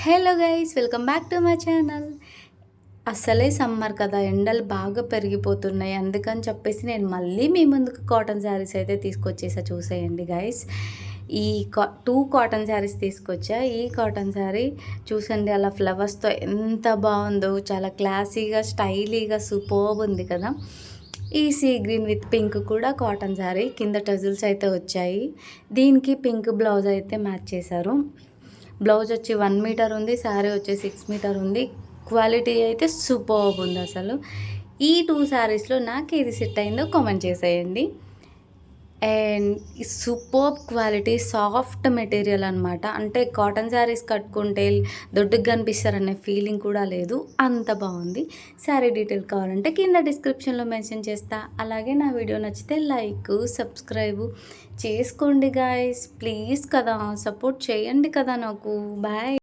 Hello guys, welcome back to my channel. అసలే summer కదా, ఎండలు బాగా పెరిగిపోతున్నాయి. అందుకని చెప్పేసి నేను మళ్ళీ మీ ముందుకు కాటన్ శారీస్ అయితే తీసుకొచ్చేసా. చూసేయండి గైస్, ఈ టూ కాటన్ శారీస్ తీసుకొచ్చా. ఈ కాటన్ శారీ చూసండి, అలా ఫ్లవర్స్తో ఎంత బాగుందో, చాలా క్లాసీగా స్టైలీగా సూపర్బ్ ఉంది కదా. ఈ సీ గ్రీన్ విత్ పింక్ కూడా కాటన్ శారీ, కింద టజిల్స్ అయితే వచ్చాయి. దీనికి పింక్ బ్లౌజ్ అయితే మ్యాచ్ చేశారు. బ్లౌజ్ వచ్చి 1 మీటర్ ఉంది, శారీ వచ్చి 6 మీటర్ ఉంది. క్వాలిటీ అయితే సూపర్బ్ ఉంది అసలు. ఈ 2 శారీస్లో నాకు ఏది సెట్ అయిందో కామెంట్ చేసేయండి. And superb quality, soft material అనమాట. అంటే కాటన్ శారీస్ కట్టుకుంటే దొడ్డుగా కనిపిస్తారనే ఫీలింగ్ కూడా లేదు, అంత బాగుంది. శారీ డీటెయిల్ కావాలంటే కింద డిస్క్రిప్షన్లో మెన్షన్ చేస్తా. అలాగే నా వీడియో నచ్చితే లైక్, సబ్స్క్రైబ్ చేసుకోండి గాయస్, ప్లీజ్ కదా, సపోర్ట్ చేయండి కదా నాకు. బాయ్.